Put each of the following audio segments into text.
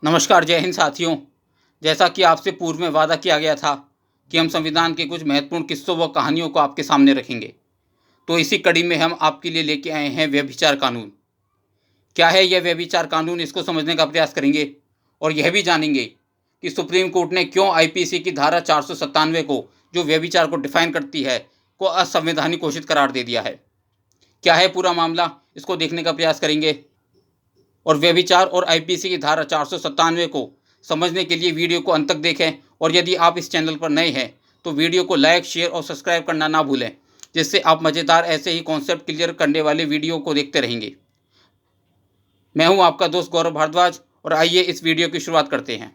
नमस्कार, जय हिंद साथियों। जैसा कि आपसे पूर्व में वादा किया गया था कि हम संविधान के कुछ महत्वपूर्ण किस्सों व कहानियों को आपके सामने रखेंगे, तो इसी कड़ी में हम आपके लिए लेके आए हैं व्यभिचार कानून। क्या है यह व्यभिचार कानून, इसको समझने का प्रयास करेंगे और यह भी जानेंगे कि सुप्रीम कोर्ट ने क्यों आईपीसी की धारा 497 को, जो व्यभिचार को डिफाइन करती है, को असंवैधानिक घोषित करार दे दिया है। क्या है पूरा मामला, इसको देखने का प्रयास करेंगे। और व्यभिचार और आईपीसी की धारा 497 को समझने के लिए वीडियो को अंत तक देखें। और यदि आप इस चैनल पर नए हैं तो वीडियो को लाइक, शेयर और सब्सक्राइब करना ना भूलें, जिससे आप मज़ेदार ऐसे ही कॉन्सेप्ट क्लियर करने वाले वीडियो को देखते रहेंगे। मैं हूं आपका दोस्त गौरव भारद्वाज और आइए इस वीडियो की शुरुआत करते हैं।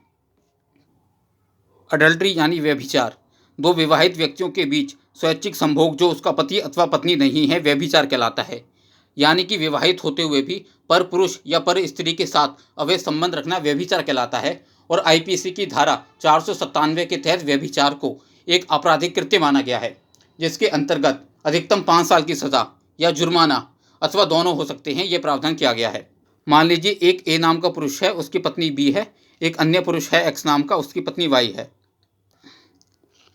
अडल्ट्री यानी व्यभिचार, दो विवाहित व्यक्तियों के बीच स्वैच्छिक संभोग जो उसका पति अथवा पत्नी नहीं है, व्यभिचार कहलाता है। यानी कि विवाहित होते हुए भी पर पुरुष या पर स्त्री के साथ अवैध संबंध रखना व्यभिचार कहलाता है। और आईपीसी की धारा 497 के तहत व्यभिचार को एक आपराधिक कृत्य माना गया है, जिसके अंतर्गत अधिकतम 5 साल की सजा या जुर्माना अथवा दोनों हो सकते हैं, ये प्रावधान किया गया है। मान लीजिए एक ए नाम का पुरुष है, उसकी पत्नी बी है। एक अन्य पुरुष है एक्स नाम का, उसकी पत्नी वाई है।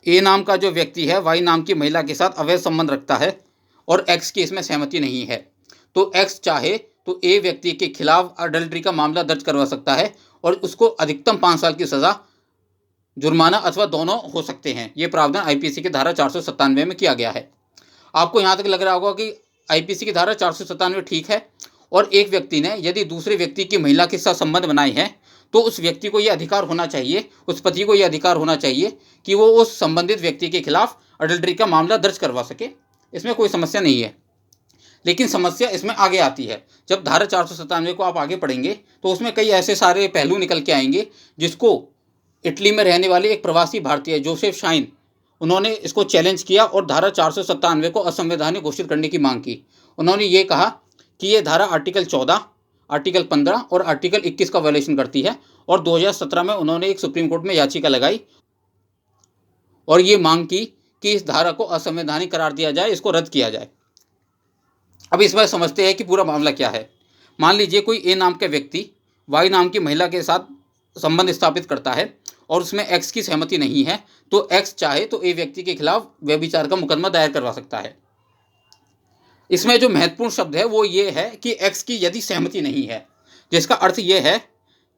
ए नाम का जो व्यक्ति है वाई नाम की महिला के साथ अवैध संबंध रखता है और एक्स की इसमें सहमति नहीं है, तो एक्स चाहे तो ए व्यक्ति के खिलाफ अडल्ट्री का मामला दर्ज करवा सकता है और उसको अधिकतम 5 साल की सजा, जुर्माना अथवा दोनों हो सकते हैं। ये प्रावधान आईपीसी की धारा 497 में किया गया है। आपको यहाँ तक लग रहा होगा कि आईपीसी की धारा 497 ठीक है, और एक व्यक्ति ने यदि दूसरे व्यक्ति की महिला के साथ संबंध बनाए हैं तो उस व्यक्ति को यह अधिकार होना चाहिए, उस पति को यह अधिकार होना चाहिए कि वो उस संबंधित व्यक्ति के खिलाफ अडल्ट्री का मामला दर्ज करवा सके। इसमें कोई समस्या नहीं है। लेकिन समस्या इसमें आगे आती है। जब धारा 497 को आप आगे पढ़ेंगे तो उसमें कई ऐसे सारे पहलू निकल के आएंगे, जिसको इटली में रहने वाले एक प्रवासी भारतीय जोसेफ शाइन, उन्होंने इसको चैलेंज किया और धारा 497 को असंवैधानिक घोषित करने की मांग की। उन्होंने ये कहा कि ये धारा आर्टिकल 14, आर्टिकल 15 और आर्टिकल 21 का वायलेशन करती है। और 2017 में उन्होंने एक सुप्रीम कोर्ट में याचिका लगाई और ये मांग की कि इस धारा को असंवैधानिक करार दिया जाए, इसको रद्द किया जाए। अब इस बार समझते हैं कि पूरा मामला क्या है। मान लीजिए कोई ए नाम का व्यक्ति वाई नाम की महिला के साथ संबंध स्थापित करता है और उसमें एक्स की सहमति नहीं है, तो एक्स चाहे तो ए व्यक्ति के खिलाफ व्यभिचार का मुकदमा दायर करवा सकता है। इसमें जो महत्वपूर्ण शब्द है वो ये है कि एक्स की यदि सहमति नहीं है, जिसका अर्थ ये है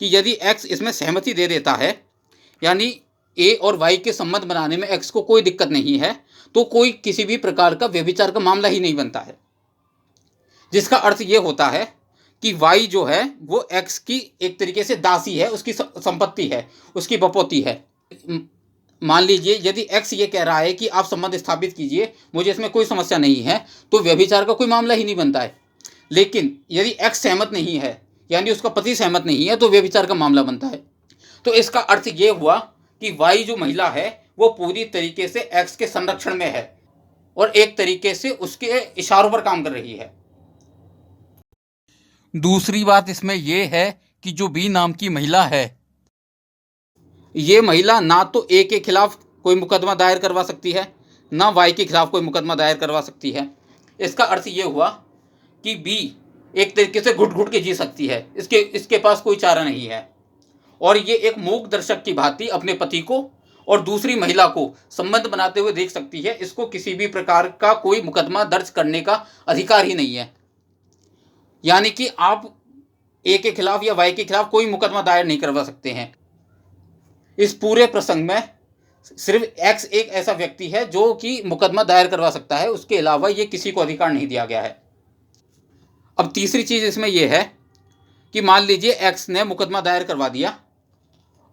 कि यदि एक्स इसमें सहमति दे देता है, यानी ए और वाई के संबंध बनाने में एक्स को कोई दिक्कत नहीं है, तो कोई किसी भी प्रकार का व्यभिचार का मामला ही नहीं बनता है। जिसका अर्थ ये होता है कि वाई जो है वो एक्स की एक तरीके से दासी है, उसकी संपत्ति है, उसकी बपौती है। मान लीजिए यदि एक्स ये कह रहा है कि आप संबंध स्थापित कीजिए, मुझे इसमें कोई समस्या नहीं है, तो व्यभिचार का कोई मामला ही नहीं बनता है। लेकिन यदि एक्स सहमत नहीं है, यानी उसका पति सहमत नहीं है, तो व्यभिचार का मामला बनता है। तो इसका अर्थ ये हुआ कि वाई जो महिला है वो पूरी तरीके से एक्स के संरक्षण में है और एक तरीके से उसके इशारों पर काम कर रही है। दूसरी बात इसमें यह है कि जो बी नाम की महिला है, ये महिला ना तो ए के खिलाफ कोई मुकदमा दायर करवा सकती है, ना वाई के खिलाफ कोई मुकदमा दायर करवा सकती है। इसका अर्थ ये हुआ कि बी एक तरीके से घुट घुट के जी सकती है, इसके पास कोई चारा नहीं है और ये एक मूक दर्शक की भांति अपने पति को और दूसरी महिला को संबंध बनाते हुए देख सकती है। इसको किसी भी प्रकार का कोई मुकदमा दर्ज करने का अधिकार ही नहीं है। यानी कि आप ए के खिलाफ या वाई के खिलाफ कोई मुकदमा दायर नहीं करवा सकते हैं। इस पूरे प्रसंग में सिर्फ एक्स एक ऐसा व्यक्ति है जो कि मुकदमा दायर करवा सकता है, उसके अलावा ये किसी को अधिकार नहीं दिया गया है। अब तीसरी चीज इसमें यह है कि मान लीजिए एक्स ने मुकदमा दायर करवा दिया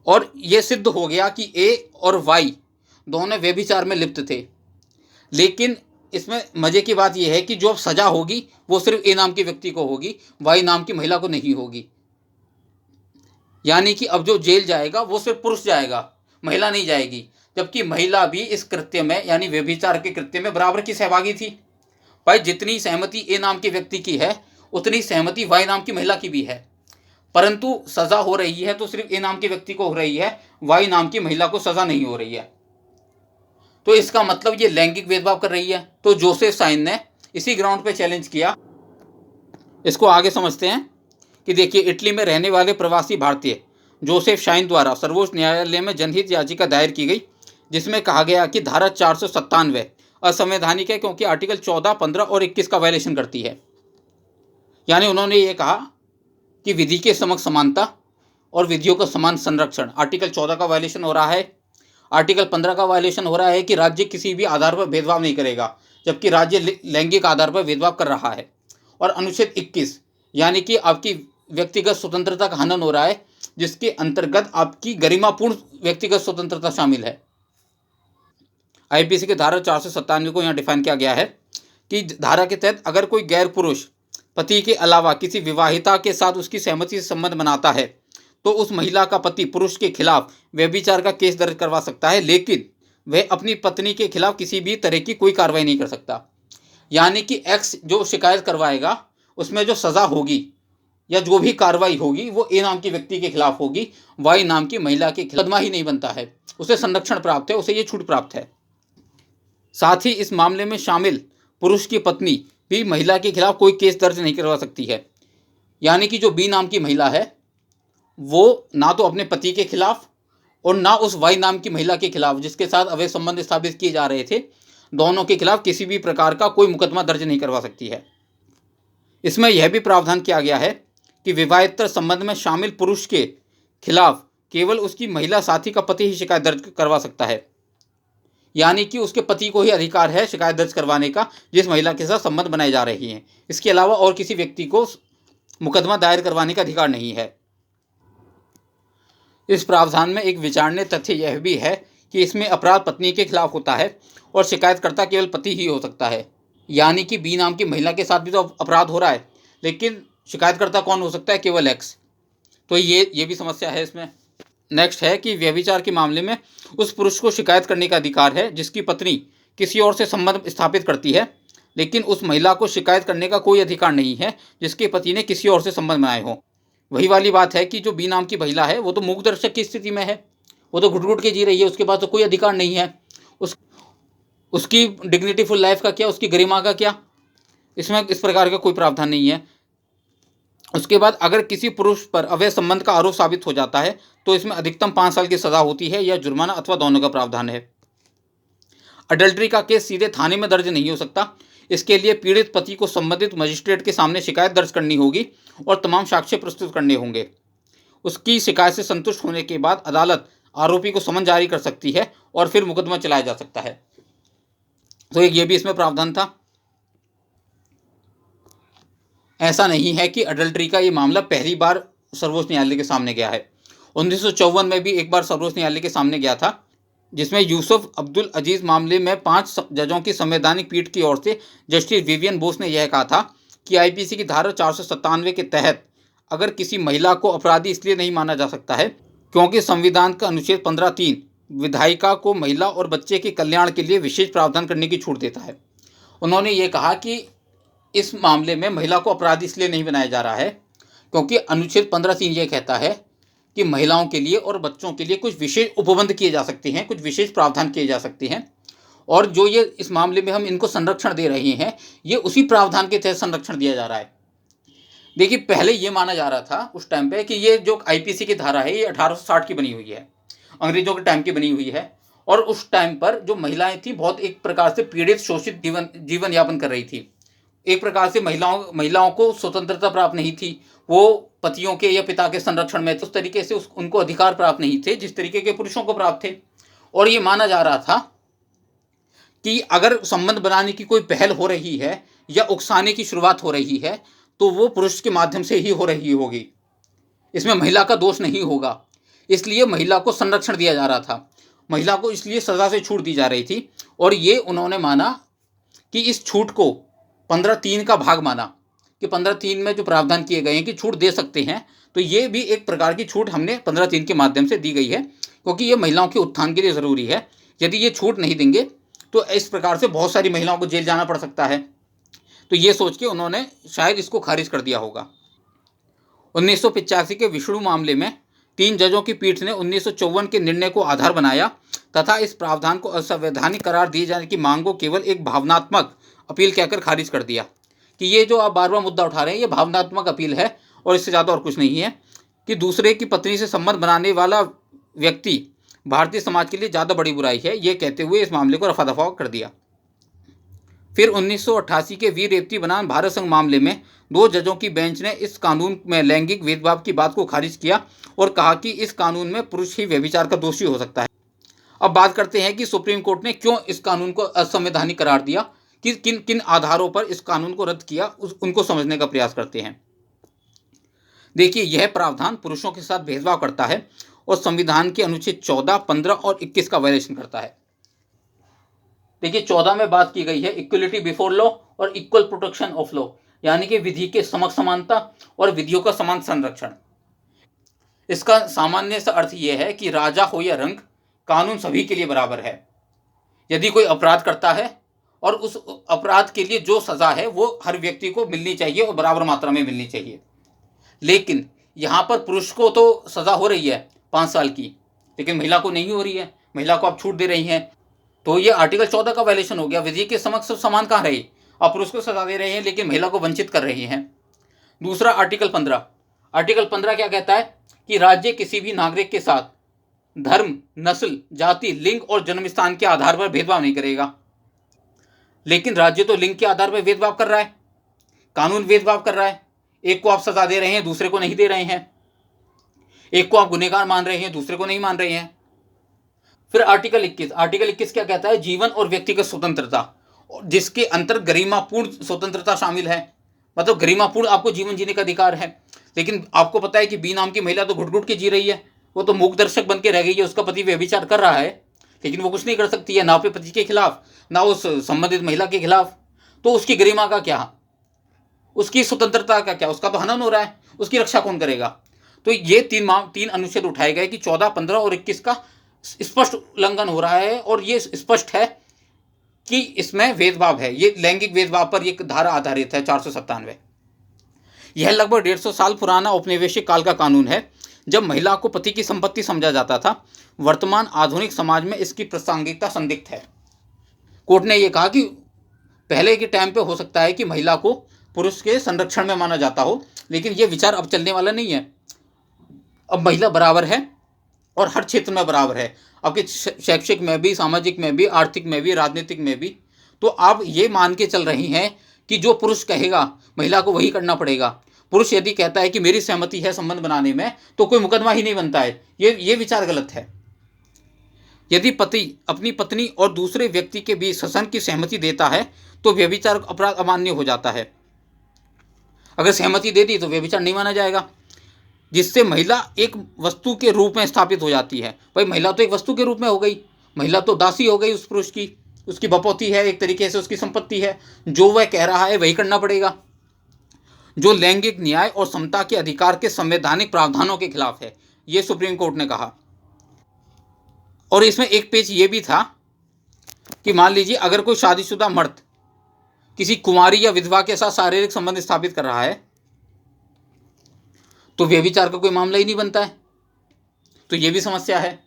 और यह सिद्ध हो गया कि ए और वाई दोनों व्यभिचार में लिप्त थे। लेकिन इसमें मजे की बात यह है कि जो सजा होगी वो सिर्फ ए नाम के व्यक्ति को होगी, वाई नाम की महिला को नहीं होगी। यानी कि अब जो जेल जाएगा वो सिर्फ पुरुष जाएगा, महिला नहीं जाएगी, जबकि महिला भी इस कृत्य में यानी व्यभिचार के कृत्य में बराबर की सहभागी थी। भाई जितनी सहमति ए नाम के व्यक्ति की है उतनी सहमति वाई नाम की महिला की भी है, परंतु सजा हो रही है तो सिर्फ ए नाम के व्यक्ति को हो रही है, वाई नाम की महिला को सजा नहीं हो रही है। तो इसका मतलब ये लैंगिक भेदभाव कर रही है। तो जोसेफ शाइन ने इसी ग्राउंड पे चैलेंज किया। इसको आगे समझते हैं कि देखिए, इटली में रहने वाले प्रवासी भारतीय जोसेफ शाइन द्वारा सर्वोच्च न्यायालय में जनहित याचिका दायर की गई, जिसमें कहा गया कि धारा 497 असंवैधानिक है क्योंकि आर्टिकल 14, 15 और 21 का वायलेशन करती है। यानी उन्होंने ये कहा कि विधि के समक्ष समानता और विधियों का समान संरक्षण, आर्टिकल 14 का वायलेशन हो रहा है। आर्टिकल 15 का वायलेशन हो रहा है कि राज्य किसी भी आधार पर भेदभाव नहीं करेगा, जबकि राज्य लैंगिक आधार पर भेदभाव कर रहा है। और अनुच्छेद 21 यानी कि आपकी व्यक्तिगत स्वतंत्रता का हनन हो रहा है, जिसके अंतर्गत आपकी गरिमापूर्ण व्यक्तिगत स्वतंत्रता शामिल है। आईपीसी के धारा 497 को यहाँ डिफाइन किया गया है कि धारा के तहत अगर कोई गैर पुरुष पति के अलावा किसी विवाहिता के साथ उसकी सहमति से संबंध बनाता है तो उस महिला का पति पुरुष के खिलाफ व्यभिचार का केस दर्ज करवा सकता है, लेकिन वह अपनी पत्नी के खिलाफ किसी भी तरह की कोई कार्रवाई नहीं कर सकता। यानी कि एक्स जो शिकायत करवाएगा उसमें जो सज़ा होगी या जो भी कार्रवाई होगी वो ए नाम की व्यक्ति के खिलाफ होगी, वाई नाम की महिला के खिलाफ मुकदमा ही नहीं बनता है, उसे संरक्षण प्राप्त है, उसे ये छूट प्राप्त है। साथ ही इस मामले में शामिल पुरुष की पत्नी भी महिला के खिलाफ कोई केस दर्ज नहीं करवा सकती है। यानी कि जो बी नाम की महिला है वो ना तो अपने पति के खिलाफ और ना उस वाई नाम की महिला के खिलाफ जिसके साथ अवैध संबंध स्थापित किए जा रहे थे, दोनों के खिलाफ किसी भी प्रकार का कोई मुकदमा दर्ज नहीं करवा सकती है। इसमें यह भी प्रावधान किया गया है कि विवाहेतर संबंध में शामिल पुरुष के खिलाफ केवल उसकी महिला साथी का पति ही शिकायत दर्ज करवा सकता है। यानी कि उसके पति को ही अधिकार है शिकायत दर्ज करवाने का जिस महिला के साथ संबंध बनाए जा रही हैं। इसके अलावा और किसी व्यक्ति को मुकदमा दायर करवाने का अधिकार नहीं है। इस प्रावधान में एक विचारणीय तथ्य यह भी है कि इसमें अपराध पत्नी के खिलाफ होता है और शिकायतकर्ता केवल पति ही हो सकता है। यानी कि बी नाम की महिला के साथ भी तो अपराध हो रहा है, लेकिन शिकायतकर्ता कौन हो सकता है? केवल एक्स। तो ये भी समस्या है इसमें। नेक्स्ट है कि व्यभिचार के मामले में उस पुरुष को शिकायत करने का अधिकार है जिसकी पत्नी किसी और से संबंध स्थापित करती है, लेकिन उस महिला को शिकायत करने का कोई अधिकार नहीं है जिसके पति ने किसी और से संबंध बनाए हो। वही वाली बात है कि जो बी नाम की महिला है वो तो मूक दर्शक की स्थिति में है, वो तो घुट घुट के जी रही है, उसके पास तो कोई अधिकार नहीं है। उसकी डिग्निटी फुल लाइफ का क्या, उसकी गरिमा का क्या, इसमें इस प्रकार का कोई प्रावधान नहीं है। उसके बाद अगर किसी पुरुष पर अवैध संबंध का आरोप साबित हो जाता है तो इसमें अधिकतम 5 साल की सजा होती है या जुर्माना अथवा दोनों का प्रावधान है। अडल्ट्री का केस सीधे थाने में दर्ज नहीं हो सकता। इसके लिए पीड़ित पति को संबंधित मजिस्ट्रेट के सामने शिकायत दर्ज करनी होगी और तमाम साक्ष्य प्रस्तुत करने होंगे। उसकी शिकायत से संतुष्ट होने के बाद अदालत आरोपी को समन जारी कर सकती है और फिर मुकदमा चलाया जा सकता है। तो ये भी इसमें प्रावधान था। ऐसा नहीं है कि अडल्ट्री का ये मामला पहली बार सर्वोच्च न्यायालय के सामने गया है। 1954 में भी एक बार सर्वोच्च न्यायालय के सामने गया था, जिसमें यूसुफ अब्दुल अजीज मामले में 5 जजों की संवैधानिक पीठ की ओर से जस्टिस विवियन बोस ने यह कहा था कि आईपीसी की धारा 497 के तहत अगर किसी महिला को अपराधी इसलिए नहीं माना जा सकता है क्योंकि संविधान का अनुच्छेद 15(3) विधायिका को महिला और बच्चे के कल्याण के लिए विशेष प्रावधान करने की छूट देता है। उन्होंने ये कहा कि इस मामले में महिला को अपराधी इसलिए नहीं बनाया जा रहा है क्योंकि अनुच्छेद 15(3) ये कहता है कि महिलाओं के लिए और बच्चों के लिए कुछ विशेष उपबंध किए जा सकते हैं, कुछ विशेष प्रावधान किए जा सकते हैं, और जो ये इस मामले में हम इनको संरक्षण दे रहे हैं ये उसी प्रावधान के तहत संरक्षण दिया जा रहा है। देखिए, पहले ये माना जा रहा था उस टाइम पे कि ये जो आईपीसी की धारा है ये 1860 की बनी हुई है, अंग्रेजों के टाइम की बनी हुई है, और उस टाइम पर जो महिलाएं थी बहुत एक प्रकार से पीड़ित शोषित जीवन यापन कर रही थी। एक प्रकार से महिलाओं को स्वतंत्रता प्राप्त नहीं थी, वो पतियों के या पिता के संरक्षण में उस तरीके से उनको अधिकार प्राप्त नहीं थे जिस तरीके के पुरुषों को प्राप्त थे। और ये माना जा रहा था कि अगर संबंध बनाने की कोई पहल हो रही है या उकसाने की शुरुआत हो रही है तो वो पुरुष के माध्यम से ही हो रही होगी, इसमें महिला का दोष नहीं होगा। इसलिए महिला को संरक्षण दिया जा रहा था, महिला को इसलिए सजा से छूट दी जा रही थी। और ये उन्होंने माना कि इस छूट को 15(3) का भाग माना कि 15(3) में जो प्रावधान किए गए हैं कि छूट दे सकते हैं, तो ये भी एक प्रकार की छूट हमने 15(3) के माध्यम से दी गई है क्योंकि ये महिलाओं के उत्थान के लिए ज़रूरी है। यदि ये छूट नहीं देंगे तो इस प्रकार से बहुत सारी महिलाओं को जेल जाना पड़ सकता है। तो ये सोच के उन्होंने शायद इसको खारिज कर दिया होगा। 1985 के विष्णु मामले में 3 जजों की पीठ ने 1954 के निर्णय को आधार बनाया तथा इस प्रावधान को असंवैधानिक करार दिए जाने की मांग को केवल एक भावनात्मक अपील कहकर खारिज कर दिया कि ये जो आप बार बार मुद्दा उठा रहे हैं ये भावनात्मक अपील है और इससे ज़्यादा और कुछ नहीं है। कि दूसरे की पत्नी से संबंध बनाने वाला व्यक्ति भारतीय समाज के लिए ज़्यादा बड़ी बुराई है, ये कहते हुए इस मामले को रफा दफा कर दिया। फिर 1988 के वीर रेवती बनाम भारत संघ मामले में 2 जजों की बेंच ने इस कानून में लैंगिक भेदभाव की बात को खारिज किया और कहा कि इस कानून में पुरुष ही व्यभिचार का दोषी हो सकता है। अब बात करते हैं कि सुप्रीम कोर्ट ने क्यों इस कानून को असंवैधानिक करार दिया, कि किन किन आधारों पर इस कानून को रद्द किया, उनको समझने का प्रयास करते हैं। देखिए, यह प्रावधान पुरुषों के साथ भेदभाव करता है और संविधान के अनुच्छेद 14, 15 और 21 का वायलेशन करता है। देखिए, 14 में बात की गई है इक्वलिटी बिफोर लॉ और इक्वल प्रोटेक्शन ऑफ लॉ, यानी कि विधि के समक्ष समानता और विधियों का समान संरक्षण। इसका सामान्य सा अर्थ यह है कि राजा हो या रंक, कानून सभी के लिए बराबर है। यदि कोई अपराध करता है और उस अपराध के लिए जो सजा है वो हर व्यक्ति को मिलनी चाहिए और बराबर मात्रा में मिलनी चाहिए। लेकिन यहाँ पर पुरुष को तो सजा हो रही है 5 साल की, लेकिन महिला को नहीं हो रही है, महिला को आप छूट दे रही हैं, तो ये आर्टिकल 14 का वायलेशन हो गया। विधि के समक्ष समान कहाँ रहे, आप पुरुष को सजा दे रहे हैं लेकिन महिला को वंचित कर रहे हैं। दूसरा आर्टिकल 15, आर्टिकल 15 क्या कहता है कि राज्य किसी भी नागरिक के साथ धर्म, नस्ल, जाति, लिंग और जन्म स्थान के आधार पर भेदभाव नहीं करेगा। लेकिन राज्य तो लिंग के आधार पर भेदभाव कर रहा है, कानून भेदभाव कर रहा है। एक को आप सजा दे रहे हैं, दूसरे को नहीं दे रहे हैं। एक को आप गुनहगार मान रहे हैं, दूसरे को नहीं मान रहे हैं। फिर आर्टिकल 21, आर्टिकल 21 क्या कहता है, जीवन और व्यक्तिगत स्वतंत्रता, जिसके अंतर गरिमापूर्ण स्वतंत्रता शामिल है। मतलब गरिमापूर्ण आपको जीवन जीने का अधिकार है। लेकिन आपको पता है कि बी नाम की महिला तो घुट घुट के जी रही है, वो तो मूक दर्शक बन के रह गई है। उसका पति व्यभिचार कर रहा है लेकिन वो कुछ नहीं कर सकती है, ना अपने पति के खिलाफ ना उस संबंधित महिला के खिलाफ। तो उसकी गरिमा का क्या, उसकी स्वतंत्रता का क्या, उसका तो हनन हो रहा है, उसकी रक्षा कौन करेगा। तो ये तीन अनुच्छेद उठाए गए कि 14, 15 और 21 का स्पष्ट उल्लंघन हो रहा है और ये स्पष्ट है कि इसमें भेदभाव है। ये लैंगिक भेदभाव पर एक धारा आधारित है 497। यह लगभग 150 साल पुराना औपनिवेशिक काल का कानून है, जब महिला को पति की संपत्ति समझा जाता था। वर्तमान आधुनिक समाज में इसकी प्रासंगिकता संदिग्ध है। कोर्ट ने यह कहा कि पहले के टाइम पे हो सकता है कि महिला को पुरुष के संरक्षण में माना जाता हो, लेकिन यह विचार अब चलने वाला नहीं है। अब महिला बराबर है और हर क्षेत्र में बराबर है, आपके शैक्षिक में भी, सामाजिक में भी, आर्थिक में भी, राजनीतिक में भी। तो आप ये मान के चल रही हैं कि जो पुरुष कहेगा महिला को वही करना पड़ेगा। पुरुष यदि कहता है कि मेरी सहमति है संबंध बनाने में, तो कोई मुकदमा ही नहीं बनता है। ये विचार गलत है। यदि पति अपनी पत्नी और दूसरे व्यक्ति के बीच श्वसन की सहमति देता है तो व्यभिचार अपराध अमान्य हो जाता है। अगर सहमति दे दी तो व्यभिचार नहीं माना जाएगा, जिससे महिला एक वस्तु के रूप में स्थापित हो जाती है। भाई, महिला तो एक वस्तु के रूप में हो गई, महिला तो दासी हो गई उस पुरुष की, उसकी बपौती है, एक तरीके से उसकी संपत्ति है। जो वह कह रहा है वही करना पड़ेगा, जो लैंगिक न्याय और समता के अधिकार के संवैधानिक प्रावधानों के खिलाफ है, ये सुप्रीम कोर्ट ने कहा। और इसमें एक पेज ये भी था कि मान लीजिए अगर कोई शादीशुदा मर्द किसी कुंवारी या विधवा के साथ शारीरिक संबंध स्थापित कर रहा है तो व्यभिचार का कोई मामला ही नहीं बनता है। तो ये भी समस्या है।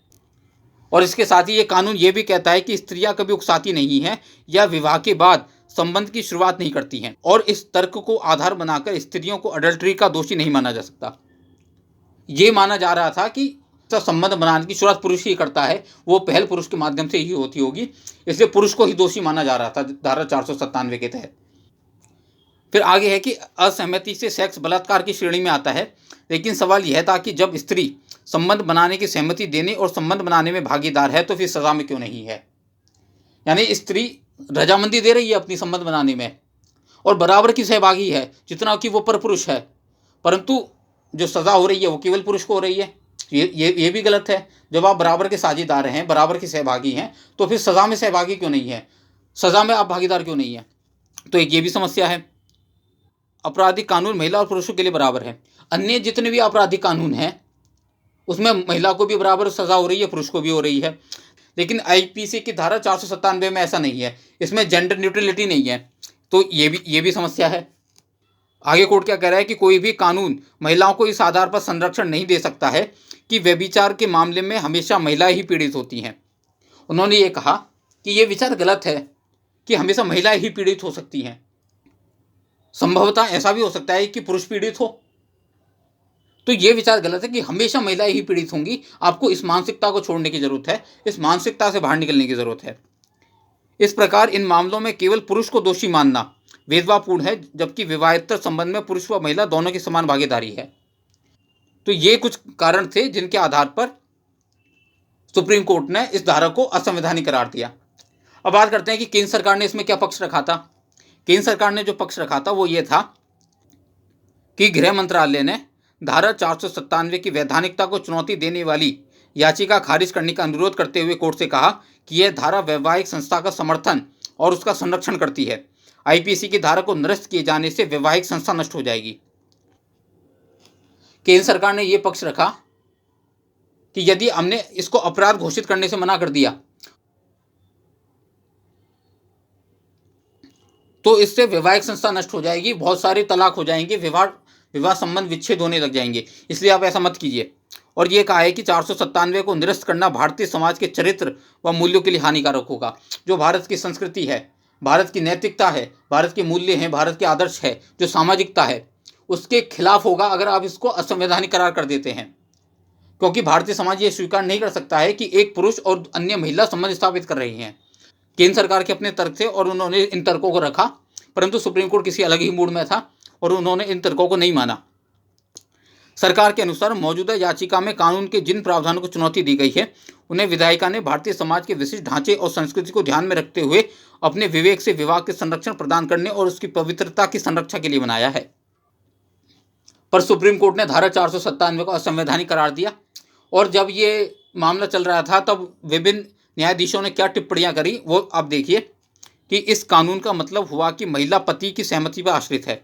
और इसके साथ ही ये कानून ये भी कहता है कि स्त्रियां कभी उकसाती नहीं हैं या विवाह के बाद संबंध की शुरुआत नहीं करती हैं, और इस तर्क को आधार बनाकर स्त्रियों को अडल्ट्री का दोषी नहीं माना जा सकता। ये माना जा रहा था कि संबंध बनाने की शुरुआत पुरुष ही करता है, वो पहल पुरुष के माध्यम से ही होती होगी, इसलिए पुरुष को ही दोषी माना जा रहा था धारा 497 के तहत। फिर आगे है कि असहमति से सेक्स बलात्कार की श्रेणी में आता है, लेकिन सवाल यह था कि जब स्त्री संबंध बनाने की सहमति देने और संबंध बनाने में भागीदार है तो फिर सजा में क्यों नहीं है। यानी स्त्री रजामंदी दे रही है अपनी संबंध बनाने में और बराबर की सहभागी है जितना कि वो पर पुरुष है, परंतु जो सजा हो रही है वो केवल पुरुष को हो रही है। ये भी गलत है। जब आप बराबर के साझेदार हैं, बराबर के सहभागी हैं, तो फिर सजा में सहभागी क्यों नहीं है, सजा में आप भागीदार क्यों नहीं है। तो एक ये भी समस्या है। आपराधिक कानून महिला और पुरुषों के लिए बराबर है। अन्य जितने भी आपराधिक कानून हैं उसमें महिला को भी बराबर सजा हो रही है, पुरुष को भी हो रही है। लेकिन आईपीसी की धारा 497 में ऐसा नहीं है, इसमें जेंडर न्यूट्रलिटी नहीं है। तो ये भी समस्या है। आगे कोर्ट क्या कह रहा है कि कोई भी कानून महिलाओं को इस आधार पर संरक्षण नहीं दे सकता है कि व्यभिचार के मामले में हमेशा महिलाएं ही पीड़ित होती हैं। उन्होंने ये कहा कि ये विचार गलत है कि हमेशा महिलाएं ही पीड़ित हो सकती हैं। संभवतः ऐसा भी हो सकता है कि पुरुष पीड़ित हो। तो ये विचार गलत है कि हमेशा महिलाएं ही पीड़ित होंगी। आपको इस मानसिकता को छोड़ने की जरूरत है, इस मानसिकता से बाहर निकलने की जरूरत है। इस प्रकार इन मामलों में केवल पुरुष को दोषी मानना भेदभावपूर्ण है, जबकि विवाहेतर संबंध में पुरुष व महिला दोनों की समान भागीदारी है। तो ये कुछ कारण थे जिनके आधार पर सुप्रीम कोर्ट ने इस धारा को असंवैधानिक करार दिया। अब बात करते हैं कि केंद्र सरकार ने इसमें क्या पक्ष रखा था। केंद्र सरकार ने जो पक्ष रखा था वो ये था कि गृह मंत्रालय ने धारा 497 की वैधानिकता को चुनौती देने वाली याचिका खारिज करने का अनुरोध करते हुए कोर्ट से कहा कि यह धारा वैवाहिक संस्था का समर्थन और उसका संरक्षण करती है। आईपीसी की धारा को निरस्त किए जाने से वैवाहिक संस्था नष्ट हो जाएगी। केंद्र सरकार ने यह पक्ष रखा कि यदि हमने इसको अपराध घोषित करने से मना कर दिया तो इससे वैवाहिक संस्था नष्ट हो जाएगी, बहुत सारे तलाक हो जाएंगे, विवाह संबंध विच्छेद होने लग जाएंगे, इसलिए आप ऐसा मत कीजिए। और ये कहा है कि 497 को निरस्त करना भारतीय समाज के चरित्र व मूल्यों के लिए हानिकारक होगा। जो भारत की संस्कृति है, भारत की नैतिकता है, भारत के मूल्य हैं, भारत के आदर्श है, जो सामाजिकता है, उसके खिलाफ होगा अगर आप इसको असंवैधानिक करार कर देते हैं। क्योंकि भारतीय समाज ये स्वीकार नहीं कर सकता है कि एक पुरुष और अन्य महिला संबंध स्थापित कर रही हैं। केंद्र सरकार के अपने तर्क थे और उन्होंने इन तर्कों को रखा, परंतु सुप्रीम कोर्ट किसी अलग ही मूड में था और उन्होंने इन तर्कों को नहीं माना। सरकार के अनुसार मौजूदा याचिका में कानून के जिन प्रावधानों को चुनौती दी गई है उन्हें विधायिका ने भारतीय समाज के विशिष्ट ढांचे और संस्कृति को ध्यान में रखते हुए अपने विवेक से विवाह के संरक्षण प्रदान करने और उसकी पवित्रता की संरक्षा के लिए बनाया है। पर सुप्रीम कोर्ट ने धारा 497 को असंवैधानिक करार दिया। और जब ये मामला चल रहा था तब विभिन्न न्यायाधीशों ने क्या टिप्पणियां करी वो आप देखिए कि इस कानून का मतलब हुआ कि महिला पति की सहमति पर आश्रित है।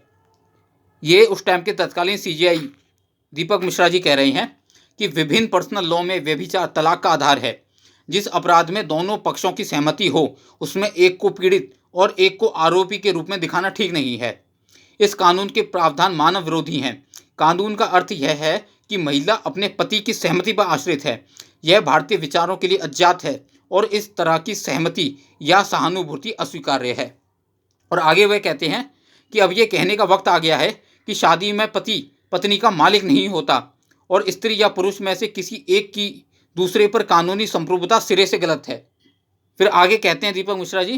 ये उस टाइम के तत्कालीन सीजेआई दीपक मिश्रा जी कह रहे हैं कि विभिन्न पर्सनल लॉ में व्यभिचार तलाक का आधार है। जिस अपराध में दोनों पक्षों की सहमति हो उसमें एक को पीड़ित और एक को आरोपी के रूप में दिखाना ठीक नहीं है। इस कानून के प्रावधान मानव विरोधी हैं। कानून का अर्थ यह है कि महिला अपने पति की सहमति पर आश्रित है। यह भारतीय विचारों के लिए अज्ञात है और इस तरह की सहमति या सहानुभूति अस्वीकार्य है। और आगे वह कहते हैं कि अब यह कहने का वक्त आ गया है कि शादी में पति पत्नी का मालिक नहीं होता और स्त्री या पुरुष में से किसी एक की दूसरे पर कानूनी संप्रभुता सिरे से गलत है। फिर आगे कहते हैं दीपक मिश्रा जी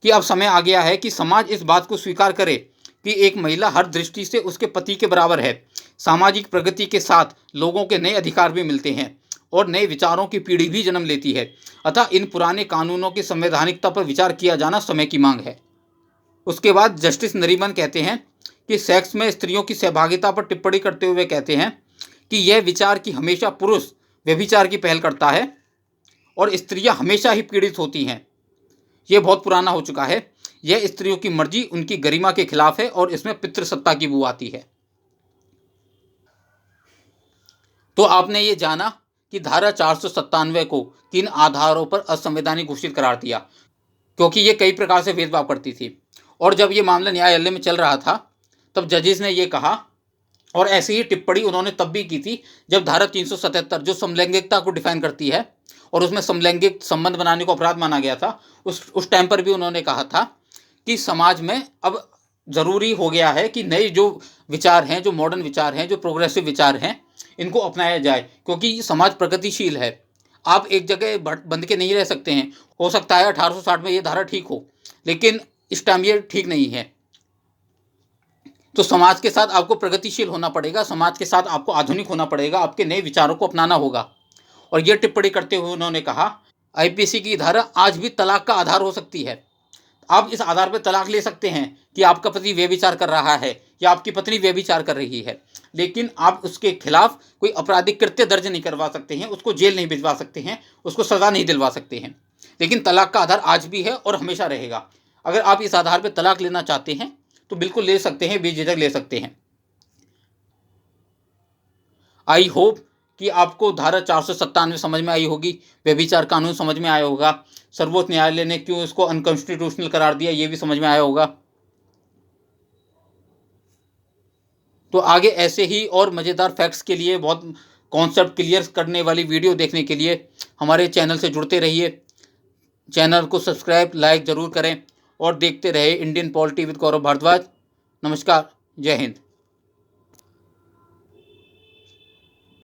कि अब समय आ गया है कि समाज इस बात को स्वीकार करे कि एक महिला हर दृष्टि से उसके पति के बराबर है। सामाजिक प्रगति के साथ लोगों के नए अधिकार भी मिलते हैं और नए विचारों की पीढ़ी भी जन्म लेती है। अतः इन पुराने कानूनों की संवैधानिकता पर विचार किया जाना समय की मांग है। उसके बाद जस्टिस नरीमन कहते हैं कि सेक्स में स्त्रियों की सहभागिता पर टिप्पणी करते हुए कहते हैं कि यह विचार कि हमेशा पुरुष व्यभिचार की पहल करता है और स्त्रियां हमेशा ही पीड़ित होती हैं, यह बहुत पुराना हो चुका है। यह स्त्रियों की मर्जी, उनकी गरिमा के खिलाफ है और इसमें पितृसत्ता की बू आती है। तो आपने ये जाना कि धारा 497 को किन आधारों पर असंवैधानिक घोषित करार दिया, क्योंकि ये कई प्रकार से भेदभाव करती थी। और जब ये मामला न्यायालय में चल रहा था तब जजेस ने ये कहा, और ऐसी ही टिप्पणी उन्होंने तब भी की थी जब धारा 377 जो समलैंगिकता को डिफाइन करती है और उसमें समलैंगिक संबंध बनाने को अपराध माना गया था, उस टाइम पर भी उन्होंने कहा था कि समाज में अब ज़रूरी हो गया है कि नए जो विचार हैं, जो मॉडर्न विचार हैं, जो प्रोग्रेसिव विचार हैं, इनको अपनाया जाए, क्योंकि समाज प्रगतिशील है। आप एक जगह बंध के नहीं रह सकते हैं। हो सकता है 1860 में ये धारा ठीक हो, लेकिन इस टाइम ये ठीक नहीं है। तो समाज के साथ आपको प्रगतिशील होना पड़ेगा, समाज के साथ आपको आधुनिक होना पड़ेगा, आपके नए विचारों को अपनाना होगा। और ये टिप्पणी करते हुए उन्होंने कहा आईपीसी की धारा आज भी तलाक का आधार हो सकती है। आप इस आधार पर तलाक ले सकते हैं कि आपका पति व्यभिचार कर रहा है या आपकी पत्नी व्यभिचार कर रही है, लेकिन आप उसके खिलाफ कोई आपराधिक कृत्य दर्ज नहीं करवा सकते हैं, उसको जेल नहीं भिजवा सकते हैं, उसको सज़ा नहीं दिलवा सकते हैं। लेकिन तलाक का आधार आज भी है और हमेशा रहेगा। अगर आप इस आधार पर तलाक लेना चाहते हैं तो बिल्कुल ले सकते हैं, बेझिझक ले सकते हैं। आई होप कि आपको धारा 497 समझ में आई होगी, व्यभिचार कानून समझ में आया होगा, सर्वोच्च न्यायालय ने क्यों इसको अनकॉन्स्टिट्यूशनल करार दिया ये भी समझ में आया होगा। तो आगे ऐसे ही और मज़ेदार फैक्ट्स के लिए, बहुत कॉन्सेप्ट क्लियर करने वाली वीडियो देखने के लिए हमारे चैनल से जुड़ते रहिए। चैनल को सब्सक्राइब, लाइक ज़रूर करें और देखते रहे इंडियन पॉलिटी विद गौरव भारद्वाज। नमस्कार, जय हिंद।